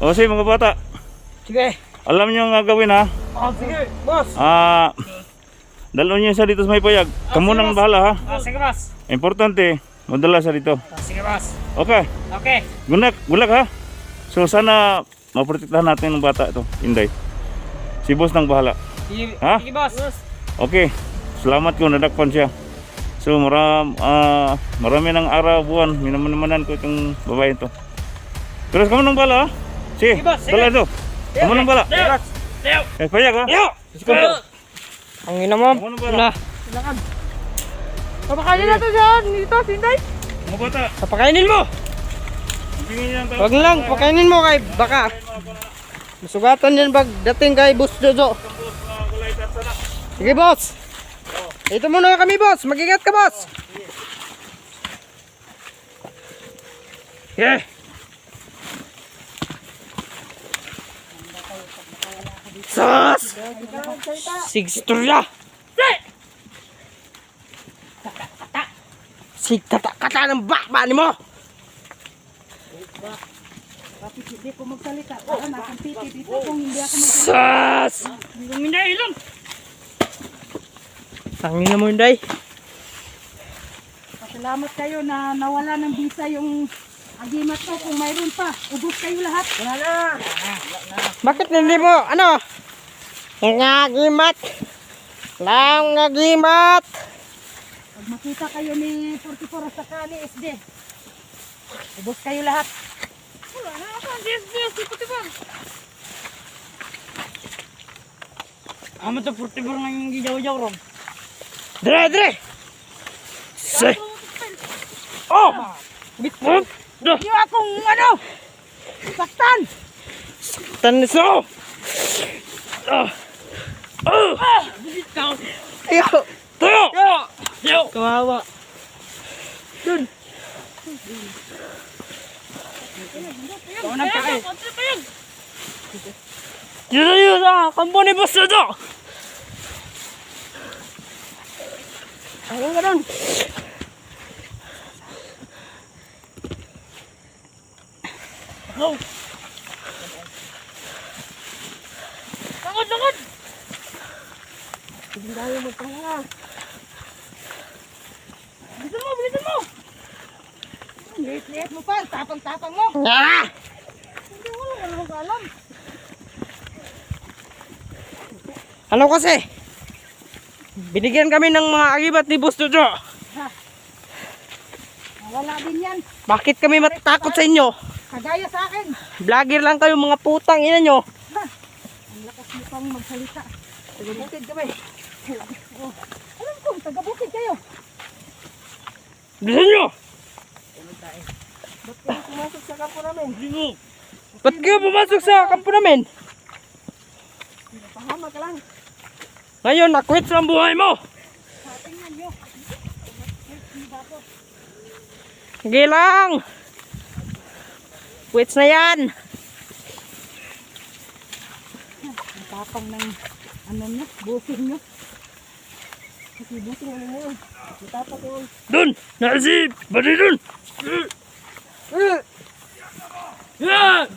O sige mga bata. Sige. Alam nyo ang gagawin ha. Sige, boss. Dalon nyo siya dito sa may payag. Kamu nang bahala ha. Sige, boss. Importante, madala siya dito. Sige, boss. Okay. Okay. Gulag ha. So sana maprotektahan natin ng bata ito, Inday. Si boss nang bahala. Sige, Ha? sige, boss. Okay. Salamat ko nadakpan siya. So marami ng araw, buwan, minamanaman ko itong babae ito. Pero kamu nang bahala ha. Sige, Sige, boss, sige. dala ito. Kamu nang bahala. Leo. Payag ha. Leo. Ang ina mo. Kamu nang bahala. Silakan. Papakainin natin siya dito, Sinday. Mga bata, Papakainin mo. tingin niya ang tao. Wag lang, pakainin mo kay baka. Masugatan yan pag dating kay Boss Jojo. Sige, boss. Ito muna kami, boss. Mag-ingat ka, boss. Yeah. Sas! Sigsturya! Sigtata-kata ng bakba ni mo! Hindi ko magsalita. Para nakampiti dito kung hindi ako Sas! Minday lang! Tangin na mo, Inday. Salamat kayo na nawala ng visa yung agimat ko. Kung mayroon pa, ubos kayo lahat. Wala na. Bakit hindi mo, ano? Ngagimat! Lang ngagimat! Pag makita kayo ni 44 sa kani SD, ubos kayo lahat. Wala na ako. SD, sipot-sipot. Amat na 44 nga yung gijaw-jaw, Rom. Dire, dire! Say! Oh! Bitmot! Yung akong ano, saktan. Taniso! Ayo! Tayo! Tayo! Kawawa. Dun! Kau nang kaya? Yun ah! Kampo ni Boss Jojo! Ayun ka dun! Go! Takot! Takot! Hindi tayo magpahinga. Bilisan mo, bilisan mo. Liit-liit mo pa, tapang-tapang mo. Ah! Hindi, wala akong alam. Ano kasi? Binigyan kami ng mga agibat ni Boss Jojo. Wala din yan. Bakit kami matatakot sa inyo? Kagaya sa akin. Vlogger lang kayo, mga putang ina nyo. Ang lakas mo pang magsalita. Tagabukid kami. Oh, alam ko, tagabukid kayo. Bilisan nyo! Ba't kayo pumasok sa kampo namin? Ba't kayo pumasok sa kampo namin? Pahama ka lang. Ngayon, nakwit sa buhay mo! Tingnan nyo. Sige lang! Quits na yan! Ang tapang ng ano nyo, busing nyo. Kasi busing ano nyo. Ang tapang yun. Dun! Nasi! Bari dun! Yeah!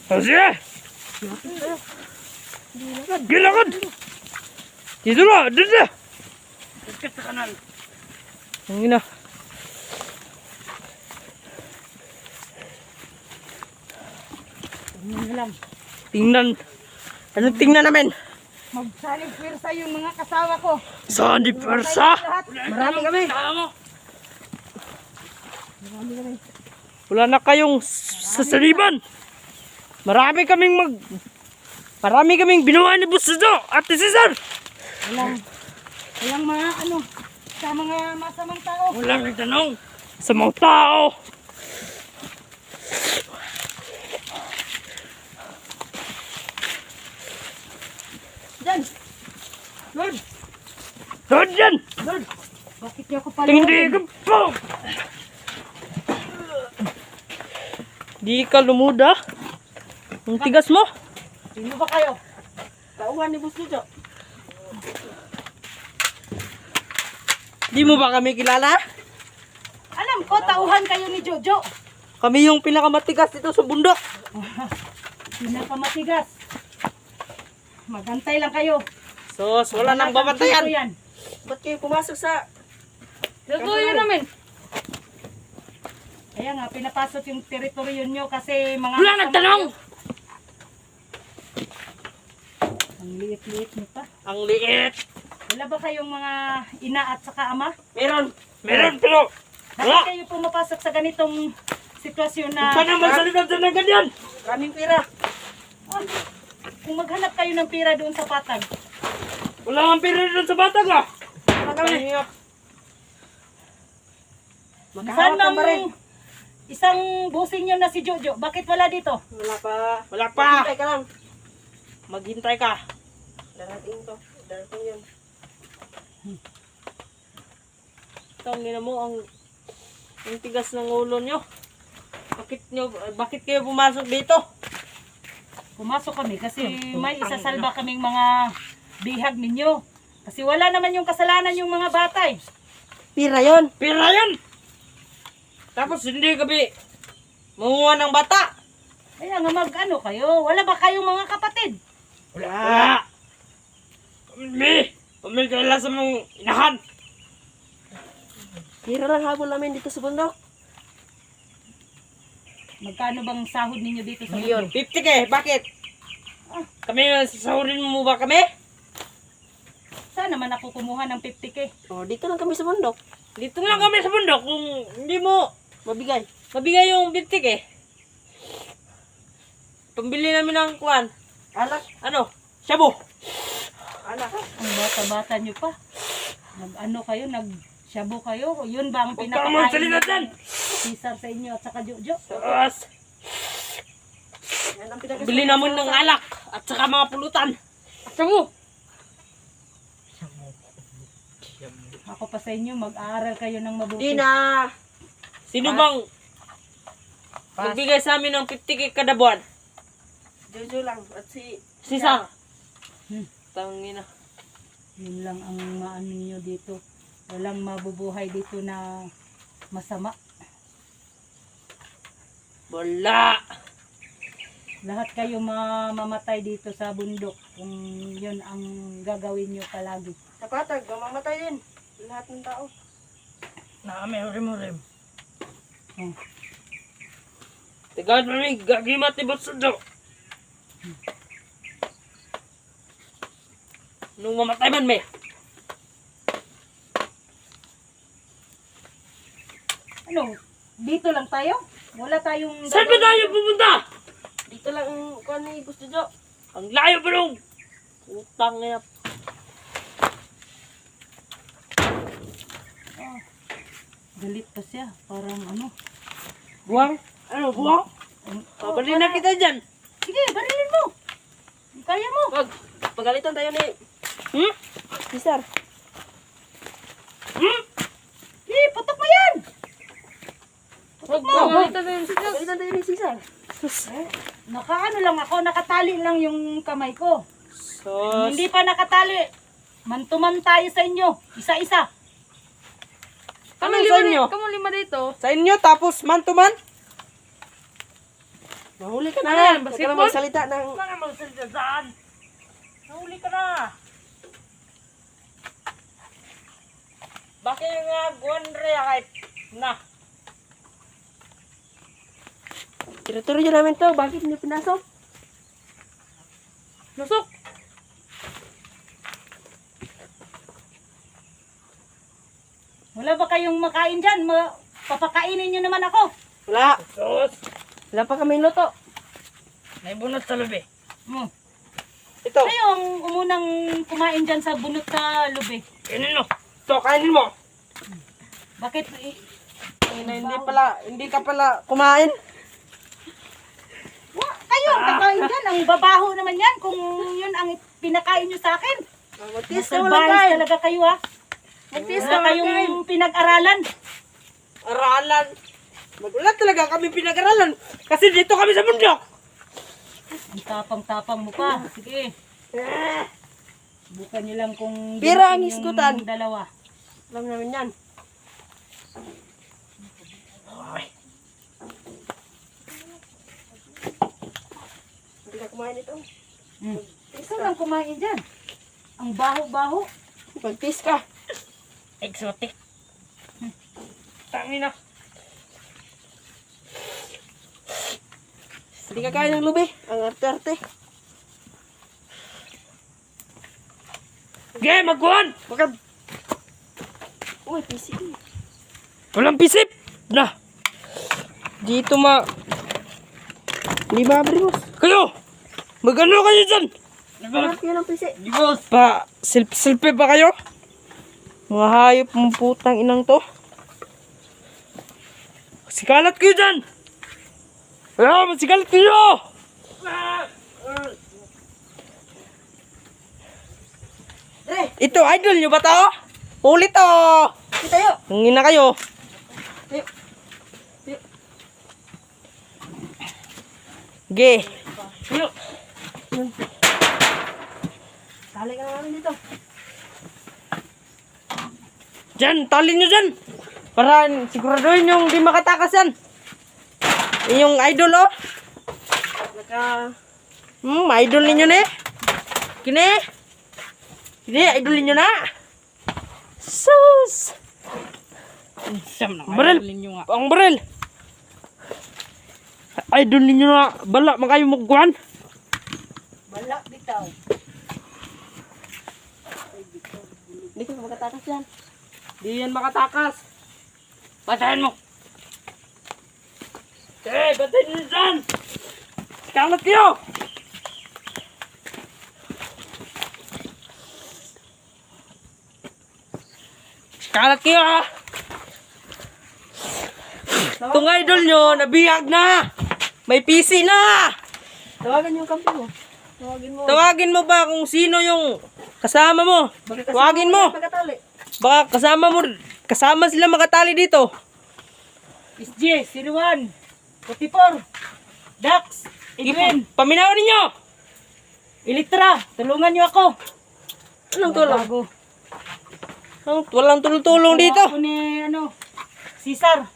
Nasi! Gilakad! Dito na! Dito na! Ikat sa kanan! Ang ina! Tingnan nyo lang. Tingnan! Anong tingnan namin? Magsaling pwersa yung mga kasawa ko. Saan di persa? Lahat. Marami kami. Wala na kayong sasaliban. Marami kaming binuha ni Boss Jojo, Ate Cesar. Walang mga ano, sa mga masamang tao. Walang nagtanong sa mga tao. Diyan. Lord. Doon dyan! Lord. Bakit niyo ako pala? Hindi ka po! Di ka lumuda? Ang tigas mo? Sino ba kayo? Tauhan ni Boss Jojo. Di mo ba kami kilala? po, tauhan kayo ni Jojo. Kami yung pinakamatigas dito sa bundok. Pinakamatigas. Magantay lang kayo. Sos, wala nang Dito babatayan. yan. Ba't kayo pumasok sa... Gagawin namin. Kaya nga, pinapasok yung teritoryo nyo kasi mga... Wala nagtanong! Ang liit-liit nyo pa. Ang liit. Wala ba kayong mga ina at saka ama? Meron. Meron, pero... Bakit kayo pumapasok sa ganitong sitwasyon na... Huwag ka na magsalita dyan ng ganyan. Maraming pera. Ah, kung maghanap kayo ng pira doon sa patag, Wala kang pera doon sa batag ah. Wala kami. saan ang isang busing nyo na si Jojo? Bakit wala dito? Wala pa. Wala pa. Maghintay ka lang. Maghintay ka. Darating to. Darating yun. Tangina mo ang tigas ng ulo nyo. Bakit kayo pumasok dito? Pumasok kami kasi may isasalba kaming mga bihag ninyo. Kasi wala naman yung kasalanan yung mga batay. Pira yon. Pira yon. Tapos hindi kami manguha ng bata. Kaya nga mag-ano kayo? Wala ba kayong mga kapatid? Wala. Kami kailan sa mga inahan. Pira lang habol namin dito sa bundok. Magkano bang sahod ninyo dito sa Milyon. bundok? 50 ke, bakit? Kami, sasahurin mo ba kami? Saan naman ako kumuha ng 50K? Oh, dito lang kami sa bundok. Dito lang kami sa bundok kung hindi mo mabigay yung 50 ke. Pambili namin ng kuwan. Alak. Ano? Shabu. Alak. Ang bata-bata nyo pa. Nag-ano kayo? Nag-shabu kayo? Yun ba ang Huwag ka mo salita dyan. Cesar sa inyo at saka Jojo? Sos. Bili naman ng alak at saka mga pulutan. Shabu. Ako pa sa inyo, mag-aaral kayo ng mabuti. Di na. Sino bang magbigay sa amin ng 50k kada buwan? Jojo lang at si Sang. Tangina. Yun lang ang maano nyo dito. Walang mabubuhay dito na masama. Wala. Lahat kayo mamamatay dito sa bundok kung yun ang gagawin nyo palagi. Sa patag, mamamatay din. Lahat ng tao. Rim. Oh. Tigad mo rin, gagimat ni Botsudo. Nung mamatay man may. Ano? Dito lang tayo? Wala tayong... Saan ba tayo pupunta? Dito lang ang kuha ni Botsudo. Ang layo pa nung. Utang na. Galit pa siya. Parang ano. Buwang? Ano, buwang? Pabalin na kita dyan. Sige, barilin mo. Kaya mo. Wag, pagalitan tayo ni... Cesar. Putok mo yan. Wag, pagalitan tayo ni Cesar. Pagalitan tayo ni Cesar. Nakaano lang ako, nakatali lang yung kamay ko. Sos. Hindi pa nakatali. Man-to-man tayo sa inyo. Isa-isa. Kami sa inyo? Kamo lima dito. Sa inyo, tapos man to man? Nahuli ka na. Huwag ka na magsalita ng... Ano magsalita saan? Nahuli ka na. Bakit yung guwanre kahit na? Teritoryo namin to. Bakit hindi pinasok? Nasok! Wala ba kayong makain dyan? Papakainin nyo naman ako. Wala. Sos. Wala pa kami luto. May bunot sa lubi. Hmm. Ito. Kayo ang umunang kumain dyan sa bunot sa lubi. Kainin mo. Ito, kainin mo. Bakit? Hindi ka pala kumain. Kayo ang kakain dyan. Ang babaho naman yan kung yun ang pinakain nyo sa akin. Magtis ka walang Masalbayas kain. talaga kayo ha. Magtis ka Wala walang kain. kayong pinag-aralan. Aralan. Wala talaga kami pinag-aralan. Kasi dito kami sa bundok. Ang tapang-tapang mo pa. Sige. Bukan nyo lang kung Pira ang dumating isgutan. yung dalawa. Alam namin yan. kumain ito. Isa lang kumain dyan. Ang baho-baho. Pagpis ka. Exotic. Tangina. Hindi ka kaya ng lubi. Ang arte-arte. Ge, magkuhan! Bakit? Uy, pisip. Walang pisip! Na! Dito Hindi maabri, boss. Kayo! Magano kayo dyan? Bakit yun ang pisip? Di boss! Pa, selfie ba kayo? Mga hayop mong putang inang to. Sikalat kayo dyan! Ah, masikalat kayo! Ito, idol nyo ba to? Ulit to! Kita yun! Nangina kayo. Ge. Kayo! Tali ka namin dito. Dyan, tali nyo dyan. Para siguraduhin yung di makatakas yan. Yung idol oh. Idol ninyo na eh. Kini. Kini, idol ninyo na. Sus. Baril. Ang baril. Idol ninyo na. Bala, makayo magkuhan. Wala bitaw. Hindi ka makatakas yan. Hindi yan makatakas. Basahin mo! Eh, basahin nyo dyan! Sikalat kayo! Kalat kayo ha. Itong idol nyo, nabihag na. May PC na. Tawagan yung kampi mo. Tawagin mo. Tawagin mo ba kung sino yung kasama mo? Tawagin mo. Pagkatali. Baka kasama sila makatali dito. SJ, Sinuan, 44, Dax, Edwin, Paminawan ninyo. Elektra, tulungan niyo ako. Anong tulong? Bago. Walang tulong-tulong dito. Ako ni, Cesar.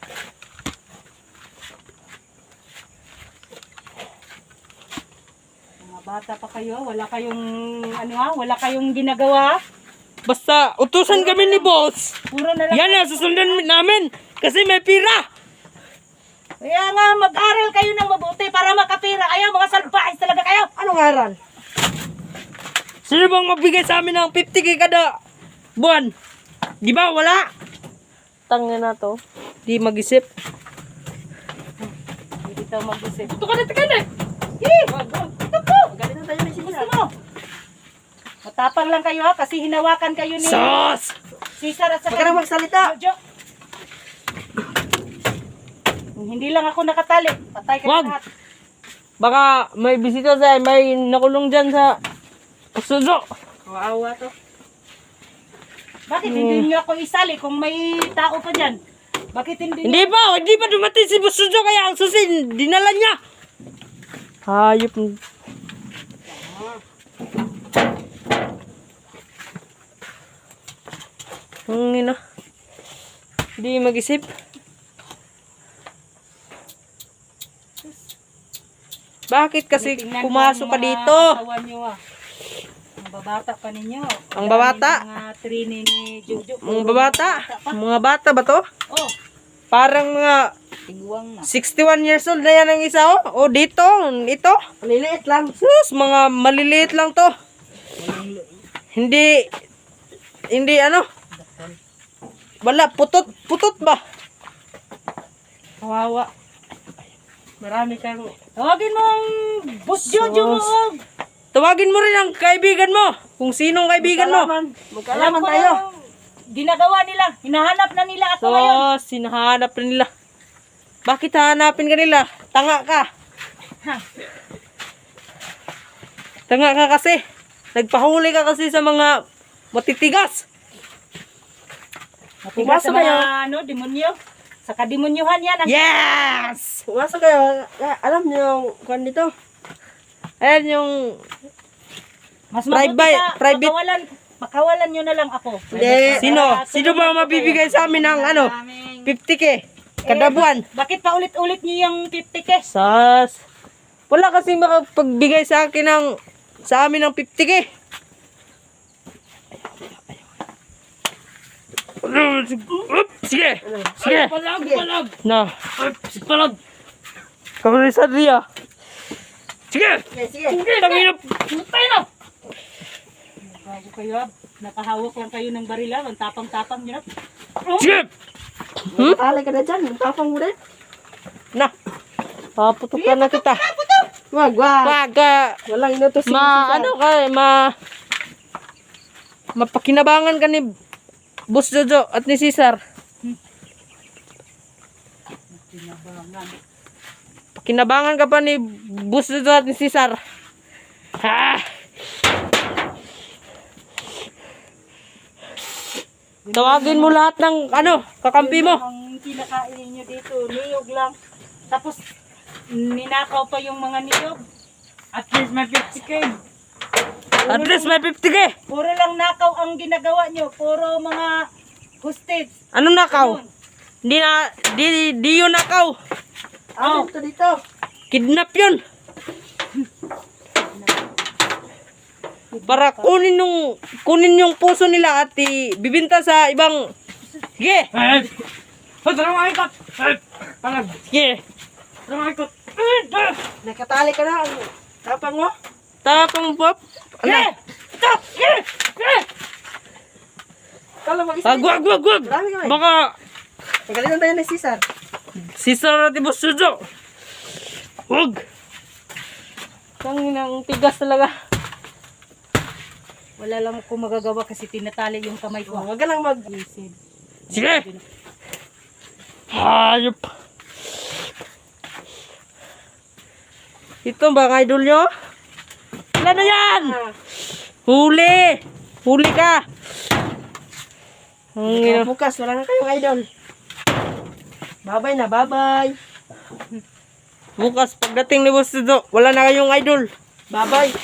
Mga bata pa kayo, wala kayong ginagawa. Basta utusan kami ni boss. Puro na lang. Yan na, susundan namin. Kasi may pira. Kaya nga, mag-aral kayo ng mabuti para makapira kayo. Mga salbahis talaga kayo. Anong aral? Sino bang magbigay sa amin ng 50k kada buwan? Di ba? Wala. Tangin na to. Di mag-isip. Hindi tayo mag-isip. Ito ka na, tika na. Ito po. Galit na tayo may Gusto mo. Matapang lang kayo ha, kasi hinawakan kayo ni Sos! Cesar at Huwag ka na magsalita. Jojo. Hindi lang ako nakatali. Patay ka Wag. lahat. Baka may bisita sa may nakulong dyan sa Suzo. Kawawa to. Bakit hindi niyo ako isali kung may tao pa dyan? Bakit hindi Hindi pa dumating si Suzo kaya ang susin, dinala niya. Hayop. Ina. Hindi mag-isip. Bakit kasi Tingnan mo pumasok ang ka mga dito? katawan niyo, ah. Ang babata pa ninyo. Ang babata? Ang mga training ni Jojo. Mga babata? Mga bata ba to? Oh, Parang mga tiguang na. 61 years old na yan ang isa oh. O dito, ito. Maliliit lang. Sus, mga maliliit lang to. Hindi ano. Wala, putot ba? Kawawa. Marami kang... Tawagin mo ang boss Jojo mo. Sus. Tawagin mo rin ang kaibigan mo. Kung sinong kaibigan mo. Magkalaman tayo. Ginagawa nila. Hinahanap na nila ako ngayon. Sos, sinahanap na nila. Bakit hahanapin ka nila? Tanga ka. Tanga ka kasi. Nagpahuli ka kasi sa mga matitigas. Matigas sa Pumasok kayo. mga demonyo. Sa kademonyohan yan. Yes! Pumasok kayo. Alam niyo yung kwan dito. Ayan yung... Mas mabuti Private. Makawalan nyo na lang ako. Hindi. Sino ba mabibigay sa amin ng 50k? Kada buwan. Bakit pa ulit-ulit nyo yung 50k? Sas. Wala kasing makapagbigay sa akin sa amin ng 50K. Sige. Sige. Palag. Na. Palag. Kamalisan niya. Sige. Sige. Tangina. Putay na. Bago kayo, nakahawak lang kayo ng barila. Ang tapang-tapang nyo. Sige. Alay ka na dyan. Ang tapang mo rin. Na. Paputukan na kita. Wag. Wag. Walang inutos si Ano ka, mapakinabangan ka ni Boss Jojo at ni Cesar. Pakinabangan ka pa ni Boss Jojo at ni Cesar. Ha! Tawagin mo lahat ng kakampi mo. Ang kinakain niyo dito, niyog lang. Tapos, ninakaw pa yung mga niyog. At least may 50K. At least may 50K. Puro lang nakaw ang ginagawa nyo. Puro mga hostage. Anong nakaw? Di yun nakaw. Ano dito? Kidnap yun. Para kunin yung puso nila at bibinta sa ibang. Sige. Sige. Nakatali ka na. Tapang mo? Tapang pop. Ano? Wag. Baka Pagalitan tayo ni Cesar. Cesar at Boss Jojo. Wag. Ang tigas talaga. Wala lang akong magagawa kasi tinatali yung kamay ko. Wag ka lang mag-isip. Sige. Hayop. Ito ba ang idol nyo? Ilan na yan? Huli. Huli ka. Bukas, wala na kayong idol. Babay na, babay. Bukas pagdating ni Boss Jojo, wala na kayong idol. Babay.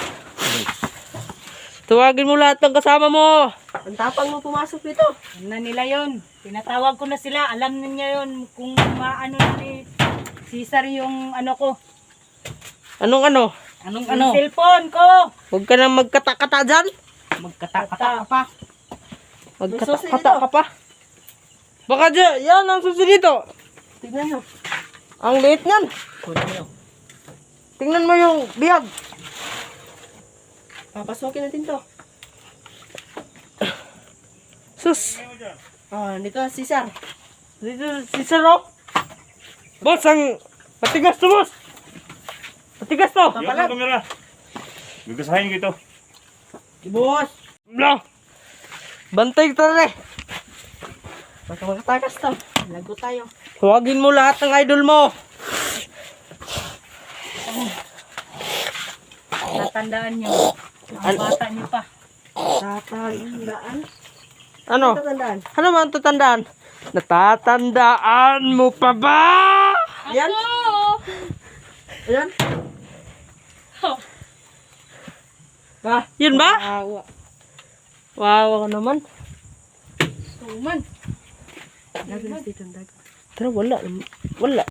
Tuwagin mo lahat ng kasama mo. Ang tapang mo pumasok dito. Alam na nila yun. Tinatawag ko na sila. Alam niya yun kung maano ni Cesar yung ano ko. Anong ano? Anong ano? Cellphone ko. Huwag ka na magkata-kata dyan. Magkata-kata pa. Magkata-kata ka pa. Baka dyan, yan ang susi dito. Tignan nyo. Ang liit niyan. Tingnan mo yung biyag. Papasukin natin to. Sus. Dito Cesar. Dito si Saro. Boss, ang matigas to, boss. Matigas to. Yung ang kamera. Gugusahin ko ito. Boss. No. Bantay ka rin. Baka magtakas to. Lago tayo. Huwagin mo lahat ng idol mo. Natandaan nyo. Ang bata nyo pa. Tatandaan? Ano? Tatandaan? Ano man tatandaan? Natatandaan mo pa ba? Yan? Yan? Ba? Yun ba? Awa. Wow, naman. Tuman. Dagan dito, dagan. Pero wala. Wala.